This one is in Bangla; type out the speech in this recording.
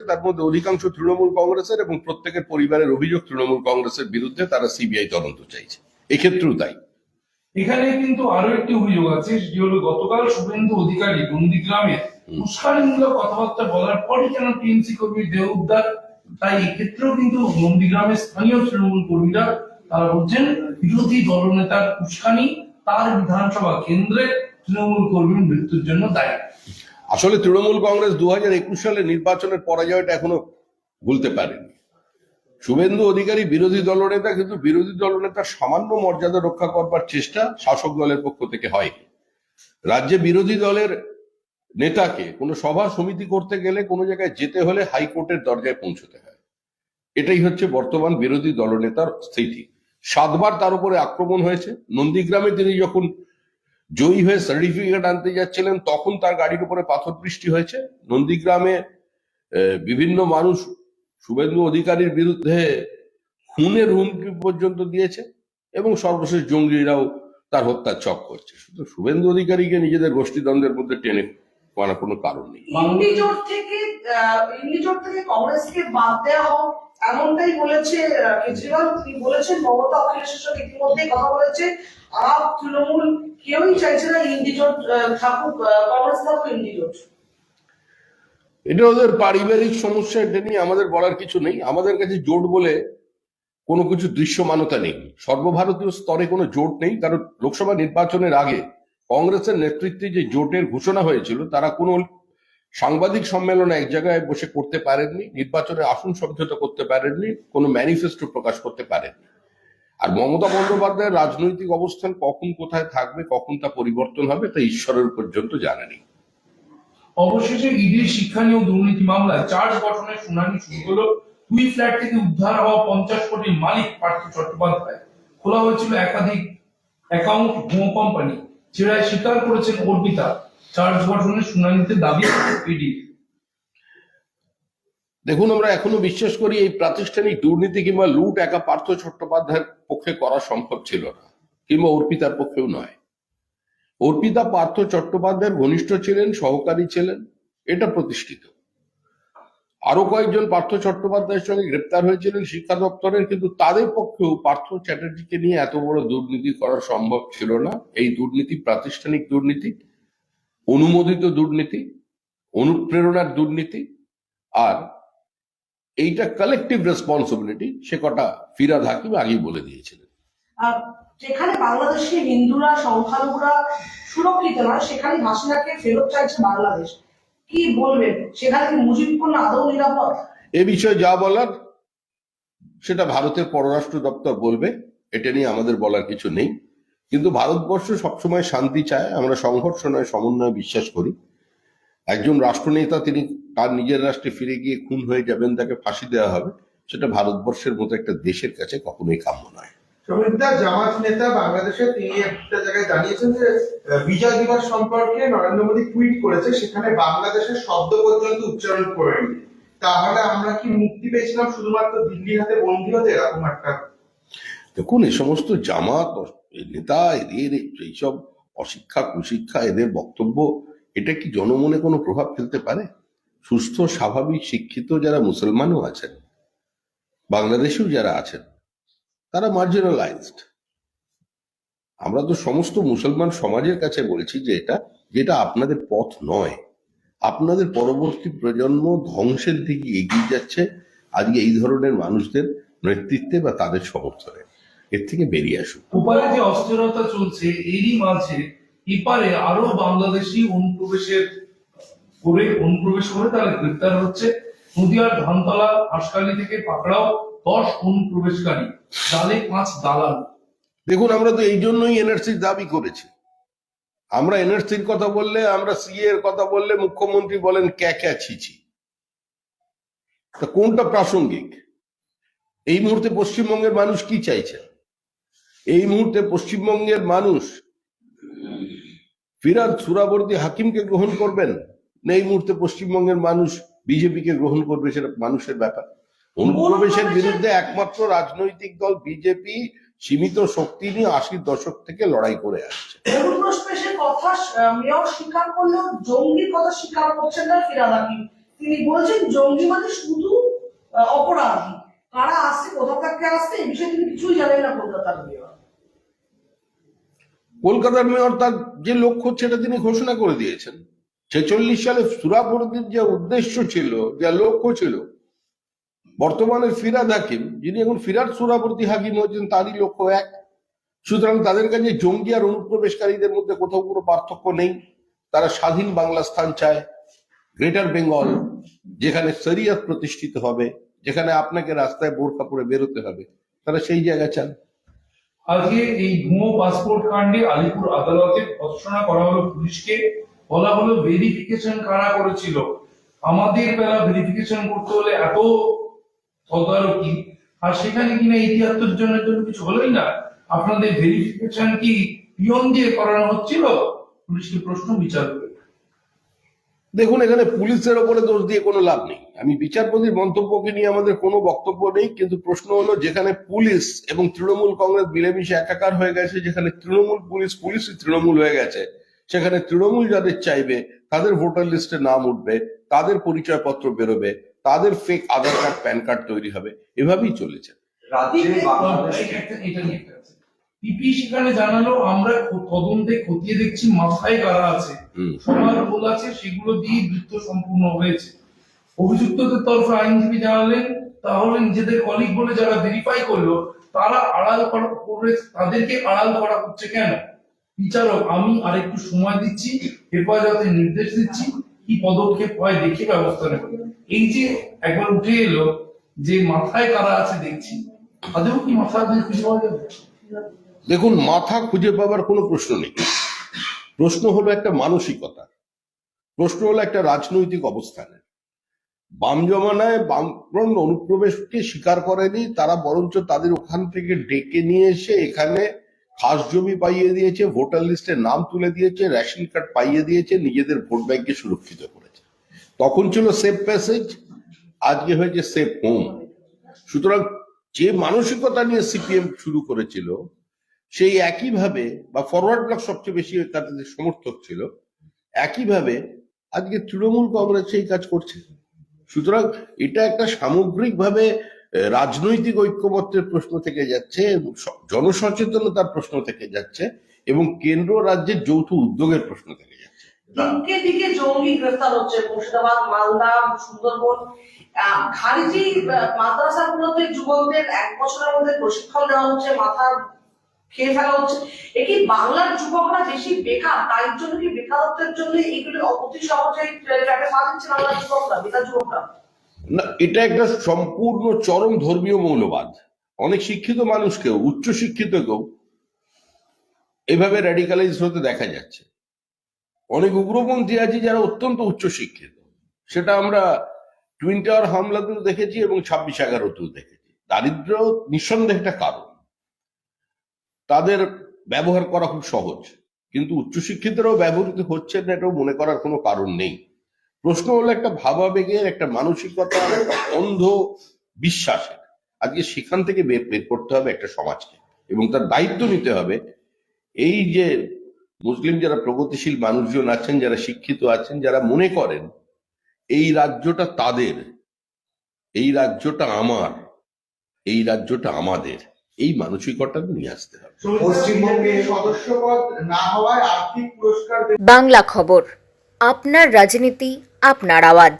তার মধ্যে অধিকাংশ তৃণমূল কংগ্রেসের, এবং প্রত্যেকের পরিবারের অভিযোগ তৃণমূল কংগ্রেসের বিরুদ্ধে তারা সিবিআই তদন্ত চাইছে। এক্ষেত্রেও তাই। এখানে কিন্তু আরো একটি অভিযোগ আছে, সেটি হলো গতকাল শুভেন্দু অধিকারী নন্দীগ্রামে উস্কানিমূলক কথাবার্তা বলার পরই কেন টিএমসি কর্মীর দেহ উদ্ধার। তাই এক্ষেত্রেও কিন্তু নন্দীগ্রামের স্থানীয় তৃণমূল কর্মীরা তারা বলছেন বিরোধী দলনেতার উস্কানি তার বিধানসভা কেন্দ্রে তৃণমূল কর্মীর মৃত্যুর জন্য দায়ী। আসলে তৃণমূল কংগ্রেস 2021 সালে নির্বাচনের পরাজয়টা এখনো ভুলতে পারেনি। শুভেন্দু অধিকারী বিরোধী দলনেতা, কিন্তু বিরোধী দলনেতার সামান্য মর্যাদা রক্ষা করবার চেষ্টা শাসক দলের পক্ষ থেকে হয়নি। রাজ্যে বিরোধী দলের নেতাকে কোনো সভা সমিতি করতে গেলে কোনো জায়গায় যেতে হলে হাইকোর্টের দরজায় পৌঁছতে হয়। এটাই হচ্ছে বর্তমান বিরোধী দলনেতার স্থিতি। 7 বার তার উপরে আক্রমণ হয়েছে। নন্দীগ্রামে তিনি যখন জয়ী হয়ে সার্টিফিকেট আনতে যাচ্ছিলেন তখন তার গাড়ির উপরে পাথর বৃষ্টি হয়েছে। নন্দীগ্রামে বিভিন্ন মানুষ শুভেন্দু অধিকারীর বিরুদ্ধে খুনের হুমকি পর্যন্ত দিয়েছে, এবং সর্বশেষ জঙ্গিরাও তার হত্যার ছক করছে। শুধু শুভেন্দু অধিকারীকে নিজেদের গোষ্ঠীদ্বন্দ্বের মধ্যে টেনে আনার কোনো কারণ নেই। ইন্ডিজোট থেকে কংগ্রেসকে বাদ দেওয়া হোক এমনটাই বলেছে কেজরিওয়াল। তিনি বলেছেন মমতা অখিলেশের সঙ্গে ইতিমধ্যেই কথা বলেছে, আপ তৃণমূল কেউই চাইছে না ইন্ডিজোট থাকুক, কংগ্রেস থাকুক ইন্ডিজোট। এটা ওদের পারিবারিক সমস্যা, এটা নিয়ে আমাদের বলার কিছু নেই। আমাদের কাছে জোট বলে কোনো কিছু দৃশ্যমানতা নেই। সর্বভারতীয় স্তরে কোনো জোট নেই, কারণ লোকসভা নির্বাচনের আগে কংগ্রেসের নেতৃত্বে যে জোটের ঘোষণা হয়েছিল তারা কোনো সাংবাদিক সম্মেলনে এক জায়গায় বসে করতে পারেননি, নির্বাচনের আসন সমঝোতা করতে পারেননি, কোনো ম্যানিফেস্টো প্রকাশ করতে পারেননি। আর মমতা বন্দ্যোপাধ্যায়ের রাজনৈতিক অবস্থান কখন কোথায় থাকবে, কখন তা পরিবর্তন হবে, তা ঈশ্বরের পর্যন্ত জানা নেই। অবশেষে ইডির শিক্ষা নিয়োগ দুর্নীতি মামলায় চার্জ গঠনের শুনানি শুরু হলো। 2 ফ্ল্যাট থেকে উদ্ধার হওয়া 50 কোটির মালিক পার্থ চট্টোপাধ্যায়। খোলা হয়েছিল একাধিক অ্যাকাউন্ট ভুয়ো কোম্পানি, যেটায় স্বীকার করেছেন অর্পিতা। চার্জ গঠনের শুনানিতে দাবি ইডি। দেখুন, আমরা এখনো বিশ্বাস করি এই প্রাতিষ্ঠানিক দুর্নীতি কিংবা লুট একা পার্থ চট্টোপাধ্যায়ের পক্ষে করা সম্ভব ছিল না, কিংবা অর্পিতার পক্ষেও নয়। অর্পিতা পার্থ চট্টোপাধ্যায়ের ঘনিষ্ঠ ছিলেন, সহকারী ছিলেন, এটা প্রতিষ্ঠিত। আরো কয়েকজন পার্থ চট্টোপাধ্যায়ের সঙ্গে গ্রেপ্তার হয়েছিলেন শিক্ষা দপ্তরের, কিন্তু তাদের পক্ষেও পার্থ চ্যাটার্জিকে নিয়ে এত বড় দুর্নীতি করা সম্ভব ছিল না। এই দুর্নীতি প্রাতিষ্ঠানিক দুর্নীতি, অনুমোদিত দুর্নীতি, অনুপ্রেরণার দুর্নীতি, আর এইটা কালেকটিভ রেসপন্সিবিলিটি, সে কটা ফিরহাদ হাকিম আগেই বলে দিয়েছিলেন। যেখানে বাংলাদেশে হিন্দুরা সংখ্যালঘুরা সুরক্ষিত নয়, সেখানে হাসিনাকে ফেরত চাইছে বাংলাদেশ। কি বলবেন, সেখানে কি মুজিবপূর্ণ আদৌ নিরাপদ? এ বিষয়ে যা বলার সেটা ভারতের পররাষ্ট্র দপ্তর বলবে, এটা নিয়ে আমাদের বলার কিছু নেই। কিন্তু ভারতবর্ষ সবসময় শান্তি চায়, আমরা সংঘর্ষ নয় সমন্বয়ে বিশ্বাস করি। একজন রাষ্ট্রনেতা তিনি তার নিজের রাষ্ট্রে ফিরে গিয়ে খুন হয়ে যাবেন, তাকে ফাঁসি দেওয়া হবে, সেটা ভারতবর্ষের মতো একটা দেশের কাছে কখনোই কাম্য নয়। সমীরদা, জামাত নেতা বাংলাদেশে তিনি একটা জায়গায় জানিয়েছেন যে বিজয় দিবস সম্পর্কে নরেন্দ্র মোদী টুইট করেছে, সেখানে বাংলাদেশের শব্দ পর্যন্ত উচ্চারণ করেনি। তাহলে আমরা কি মুক্তি পেয়েছিলাম শুধুমাত্র দিল্লির হাতে বন্দী হতে? এরকম একটা। দেখুন, এই সমস্ত জামাত নেতা, এদের এইসব অশিক্ষা কুশিক্ষা, এদের বক্তব্য, এটা কি জনমনে কোনো প্রভাব ফেলতে পারে? সুস্থ স্বাভাবিক শিক্ষিত যারা মুসলমানও আছেন, বাংলাদেশেও যারা আছেন, তারা মার্জিনালাইজড। আমরা তো সমস্ত মুসলমান সমাজের কাছে বলছি যে যেটা আপনাদের পথ নয়, আপনাদের পরবর্তী প্রজন্ম ধ্বংসের দিকে এগিয়ে যাচ্ছে আজকে এই ধরনের মানুষদের নেতৃত্বে বা তাদের সমর্থনে। এর থেকে বেরিয়ে আসুন। ওপারে যে অস্থিরতা চলছে, এরই মাঝে এপারে আরো বাংলাদেশি অনুপ্রবেশ করে তারা গ্রেপ্তার হচ্ছে। নদিয়ার ধানতলা হাসখালি থেকে পাকড়াও 10 অনুপ্রবেশকারী, জালে 5 দালাল। দেখুন, আমরা তো এই জন্যই এনআরসির দাবি করেছি। আমরা এনআরসির কথা বললে, আমরা সিএ এর কথা বললে মুখ্যমন্ত্রী বলেন ক্যা ছিছি। তা কোনটা প্রাসঙ্গিক? এই মুহূর্তে পশ্চিমবঙ্গের মানুষ কি চাইছে? এই মুহূর্তে পশ্চিমবঙ্গের মানুষ ফিরহাদ সুহরাওয়ার্দী হাকিমকে গ্রহণ করবেন, না এই মুহূর্তে পশ্চিমবঙ্গের মানুষ বিজেপিকে গ্রহণ করবে? সেটা মানুষের ব্যাপার। অনুপ্রবেশের বিরুদ্ধে একমাত্র রাজনৈতিক দল বিজেপি সীমিত শক্তি নিয়ে 80-র দশক থেকে লড়াই করে আসছে। অনুপ্রবেশের কথা মেয়র স্বীকার করলেও জঙ্গির কথা স্বীকার করছেন না ফিরহাদ হাকিম। তিনি বলছেন জঙ্গি মানে শুধু অপরাধী, কারা আসছে, কোথা থেকে আসছে, এই বিষয়ে তিনি কিছুই জানেন না কলকাতার মেয়র। কলকাতার মেয়র তার যে লক্ষ্য সেটা তিনি ঘোষণা করে দিয়েছেন। 46 সালে সুরাপুরীর যে উদ্দেশ্য ছিল, যে লক্ষ্য ছিল, বর্তমানে ফিরাদ হাকিম যিনি এখন ফিরাদ সুরাবর্তী হাকিম হয়েছেন তারই লক্ষ্য এক। সুতরাং তাদের কাছে জঙ্গি আর অনুপ্রবেশকারীদের মধ্যে কোথাও কোনো পার্থক্য নেই। তারা স্বাধীন বাংলা স্থান চায়, গ্রেটার বেঙ্গল, যেখানে শরিয়ত প্রতিষ্ঠিত হবে, যেখানে আপনাকে রাস্তায় বোরকা পরে বেরোতে হবে, তারা সেই জায়গা চান। আজকে এই ভুয়ো পাসপোর্ট কাণ্ডে আলিপুর আদালতে ঘোষণা করা হলো পুলিশকে, বলা হলো ভেরিফিকেশন কারা করেছিল। আমাদের বেলা ভেরিফিকেশন করতে হলে এত তদারকি, আর সেখানে কিনা এই ৭৩ জনের জন্য কিছু হলোই না। আপনাদের ভেরিফিকেশন কি পিয়ন দিয়ে করানো হচ্ছিল? পুলিশকে প্রশ্ন বিচারপতি। দেখুন, এখানে পুলিশের ওপরে দোষ দিয়ে কোনো লাভ নেই। আমি বিচারপতির মন্তব্যকে নিয়ে আমাদের কোনো বক্তব্য নেই, কিন্তু প্রশ্ন হলো যেখানে পুলিশ এবং তৃণমূল কংগ্রেস মিলেমিশে একাকার হয়ে গেছে, যেখানে তৃণমূল পুলিশই তৃণমূল হয়ে গেছে, সেখানে তৃণমূল যাদের চাইবে তাদের ভোটার লিস্টে নাম উঠবে, তাদের পরিচয়পত্র বেরোবে, তাদের ফেক আধার কার্ড প্যান কার্ড তৈরি হবে, এভাবেই চলেছে। পিপি সেখানে জানালো আমরা তদন্তে খতিয়ে দেখছি মাথায় কারা আছে, সবার রোল আছে, সেগুলো দিয়ে বৃত্ত সম্পূর্ণ হয়েছে। অভিযুক্তদের তরফে আইনজীবী জানালেন তাহলে নিজেদের কলিগ বলে যারা ভেরিফাই করলো তারা আড়াল করা করে, তাদেরকে আড়াল করা হচ্ছে কেন? বিচারক আমি আরেকটু সময় দিচ্ছি, হেফাজতে নির্দেশ দিচ্ছি, কি পদক্ষেপ হয় দেখে ব্যবস্থা নেব। এই যে একবার উঠে এলো যে মাথায় কারা আছে দেখছি, তাদেরও কি মাথা খুঁজে পাওয়া যাবে? দেখুন, মাথা খুঁজে পাবার কোনো প্রশ্ন নেই। প্রশ্ন হলো একটা মানসিকতা, প্রশ্ন হলো একটা রাজনৈতিক অবস্থানের। বাম জমানায় বামফ্রন্ট অনুপ্রবেশকে স্বীকার করেনি, তারা বরঞ্চ তাদের ওখান থেকে ডেকে নিয়ে এসে এখানে খাস জমি পাইয়ে দিয়েছে, ভোটার লিস্টে নাম তুলে দিয়েছে, রেশন কার্ড পাইয়ে দিয়েছে, নিজেদের ভোট ব্যাংককে সুরক্ষিত করেছে। তখন ছিল সেফ প্যাসেজ, আজকে হয়েছে সেফ হোম। সুতরাং যে মানসিকতা নিয়ে সিপিএম শুরু করেছিল, সেই একইভাবে, বা ফরওয়ার্ড ব্লক সবচেয়ে বেশি তাদের সমর্থক ছিল, একইভাবে আজকে তৃণমূল কংগ্রেস সেই কাজ করছে। সুতরাং এটা একটা সামগ্রিকভাবে রাজনৈতিক ঐক্যমত্যের প্রশ্ন থেকে যাচ্ছে, জনসচেতনতার প্রশ্ন থেকে যাচ্ছে, এবং কেন্দ্র রাজ্যের যৌথ উদ্যোগের প্রশ্ন থেকে যাচ্ছে। দিকে দিকে জঙ্গি গ্রেফতার হচ্ছে, মুর্শিদাবাদ, মালদা, সুন্দরবন। খারিজি মাদ্রাসাগুলোতে যুবকদের 1 বছরের মধ্যে প্রশিক্ষণ দেওয়া হচ্ছে, মাথা খেয়ে ফেলা হচ্ছে। এ কি বাংলার যুবকরা বেশি বেকার, তাই জন্য কি বেকারত্বের জন্য এগুলো অতি সহজে ট্র্যাপে পা দিচ্ছে বাংলার যুবকরা, বেকার যুবকরা? না, এটা একটা সম্পূর্ণ চরম ধর্মীয় মৌলবাদ। অনেক শিক্ষিত মানুষকেও, উচ্চ শিক্ষিতকেও এভাবে র্যাডিকালাইজ হতে দেখা যাচ্ছে। অনেক উগ্রপন্থী আছে যারা অত্যন্ত উচ্চ শিক্ষিত, সেটা আমরা টুইন টাওয়ার হামলাতেও দেখেছি এবং 26/11তেও দেখেছি। দারিদ্র নিঃসন্দেহে একটা কারণ, তাদের ব্যবহার করা খুব সহজ, কিন্তু উচ্চশিক্ষিতরাও ব্যবহৃত হচ্ছে না, এটাও মনে করার কোনো কারণ নেই। প্রশ্ন হলো একটা ভাবাবেগের, একটা মানসিকতার, অন্ধ বিশ্বাসের। আজকে সেখান থেকে বের করতে হবে একটা সমাজকে, এবং তার দায়িত্ব নিতে হবে। এই যে মুসলিম যারা প্রগতিশীল মানুষজন আছেন, যারা শিক্ষিত আছেন, যারা মনে করেন এই রাজ্যটা তাদের, এই রাজ্যটা আমার, এই রাজ্যটা আমাদের, এই মানসিকতা নিয়ে আসতে হবে। পশ্চিমবঙ্গে সদস্যপদ না হওয়ায় আর্থিক পুরস্কার বাংলা খবর, আপনার রাজনীতি, আপনার আওয়াজ।